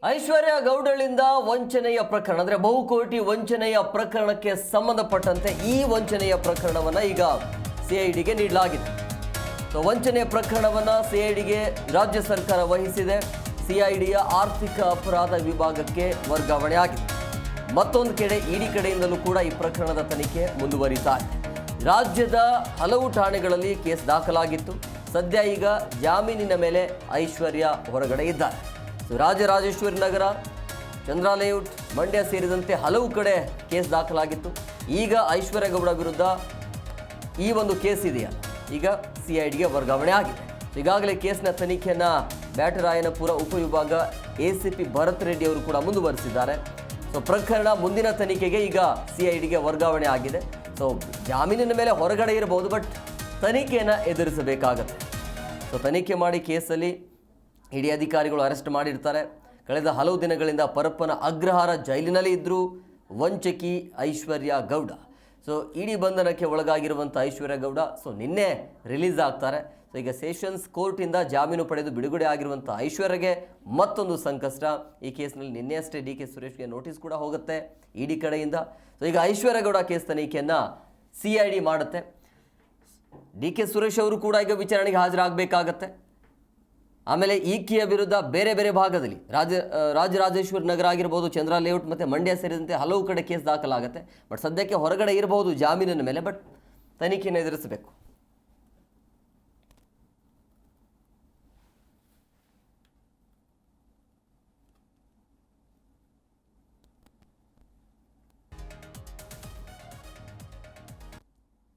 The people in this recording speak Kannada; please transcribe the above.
ಐಶ್ವರ್ಯ ಗೌಡಳಿಂದ ವಂಚನೆಯ ಪ್ರಕರಣ ಅಂದರೆ ಬಹುಕೋಟಿ ವಂಚನೆಯ ಪ್ರಕರಣಕ್ಕೆ ಸಂಬಂಧಪಟ್ಟಂತೆ ಈ ವಂಚನೆಯ ಪ್ರಕರಣವನ್ನು ಈಗ ಸಿಐಡಿಗೆ ನೀಡಲಾಗಿದೆ. ಸೊ ವಂಚನೆಯ ಪ್ರಕರಣವನ್ನು ಸಿಐಡಿಗೆ ರಾಜ್ಯ ಸರ್ಕಾರ ವಹಿಸಿದೆ. ಸಿಐಡಿಯ ಆರ್ಥಿಕ ಅಪರಾಧ ವಿಭಾಗಕ್ಕೆ ವರ್ಗಾವಣೆ ಆಗಿದೆ. ಮತ್ತೊಂದು ಕಡೆ ಇಡಿ ಕಡೆಯಿಂದಲೂ ಕೂಡ ಈ ಪ್ರಕರಣದ ತನಿಖೆ ಮುಂದುವರಿತಾ ಇದೆ. ರಾಜ್ಯದ ಹಲವು ಠಾಣೆಗಳಲ್ಲಿ ಕೇಸ್ ದಾಖಲಾಗಿತ್ತು. ಸದ್ಯ ಈಗ ಜಾಮೀನಿನ ಮೇಲೆ ಐಶ್ವರ್ಯ ಹೊರಗಡೆ ಇದ್ದಾರೆ. ರಾಜರಾಜೇಶ್ವರಿ ನಗರ, ಚಂದ್ರ ಲೇಔಟ್, ಮಂಡ್ಯ ಸೇರಿದಂತೆ ಹಲವು ಕಡೆ ಕೇಸ್ ದಾಖಲಾಗಿತ್ತು. ಈಗ ಐಶ್ವರ್ಯ ಗೌಡ ವಿರುದ್ಧ ಈ ಒಂದು ಕೇಸ್ ಇದೆಯಾ, ಈಗ ಸಿಐಡಿಗೆ ವರ್ಗಾವಣೆ ಆಗಿದೆ. ಈಗಾಗಲೇ ಕೇಸ್ನ ತನಿಖೆಯನ್ನು ಬ್ಯಾಟರಾಯನಪುರ ಉಪವಿಭಾಗ ACP ಭರತ್ ರೆಡ್ಡಿ ಅವರು ಕೂಡ ಮುಂದುವರಿಸಿದ್ದಾರೆ. ಸೊ ಪ್ರಕರಣ ಮುಂದಿನ ತನಿಖೆಗೆ ಈಗ ಸಿಐಡಿಗೆ ವರ್ಗಾವಣೆ ಆಗಿದೆ. ಸೊ ಜಾಮೀನಿನ ಮೇಲೆ ಹೊರಗಡೆ ಇರಬಹುದು, ಬಟ್ ತನಿಖೆಯನ್ನು ಎದುರಿಸಬೇಕಾಗತ್ತೆ. ಸೊ ತನಿಖೆ ಮಾಡಿ ಕೇಸಲ್ಲಿ ಇಡಿ ಅಧಿಕಾರಿಗಳು ಅರೆಸ್ಟ್ ಮಾಡಿರ್ತಾರೆ. ಕಳೆದ ಹಲವು ದಿನಗಳಿಂದ ಪರಪ್ಪನ ಅಗ್ರಹಾರ ಜೈಲಿನಲ್ಲಿ ಇದ್ದರು ವಂಚಕಿ ಐಶ್ವರ್ಯ ಗೌಡ. ಸೊ ಇಡಿ ಬಂಧನಕ್ಕೆ ಒಳಗಾಗಿರುವಂಥ ಐಶ್ವರ್ಯ ಗೌಡ ಸೊ ನಿನ್ನೆ ರಿಲೀಸ್ ಆಗ್ತಾರೆ. ಸೊ ಈಗ ಸೆಷನ್ಸ್ ಕೋರ್ಟಿಂದ ಜಾಮೀನು ಪಡೆದು ಬಿಡುಗಡೆ ಆಗಿರುವಂಥ ಐಶ್ವರ್ಯಗೆ ಮತ್ತೊಂದು ಸಂಕಷ್ಟ. ಈ ಕೇಸ್ನಲ್ಲಿ ನಿನ್ನೆ ಅಷ್ಟೇ DK ಸುರೇಶ್ಗೆ ನೋಟಿಸ್ ಕೂಡ ಹೋಗುತ್ತೆ ಇಡಿ ಕಡೆಯಿಂದ. ಸೊ ಈಗ ಐಶ್ವರ್ಯ ಗೌಡ ಕೇಸ್ ತನಿಖೆಯನ್ನು CID ಮಾಡುತ್ತೆ. DK ಸುರೇಶ್ ಅವರು ಕೂಡ ಈಗ ವಿಚಾರಣೆಗೆ ಹಾಜರಾಗಬೇಕಾಗತ್ತೆ. ಆಮೇಲೆ ಈಕೆಯ ವಿರುದ್ಧ ಬೇರೆ ಬೇರೆ ಭಾಗದಲ್ಲಿ ರಾಜರಾಜೇಶ್ವರಿ ನಗರ ಆಗಿರ್ಬೋದು, ಚಂದ್ರ ಲೇಔಟ್ ಮತ್ತು ಮಂಡ್ಯ ಸೇರಿದಂತೆ ಹಲವು ಕಡೆ ಕೇಸ್ ದಾಖಲಾಗುತ್ತೆ. ಬಟ್ ಸದ್ಯಕ್ಕೆ ಹೊರಗಡೆ ಇರಬಹುದು ಜಾಮೀನಿನ ಮೇಲೆ, ಬಟ್ ತನಿಖೆಯನ್ನು ಎದುರಿಸಬೇಕು.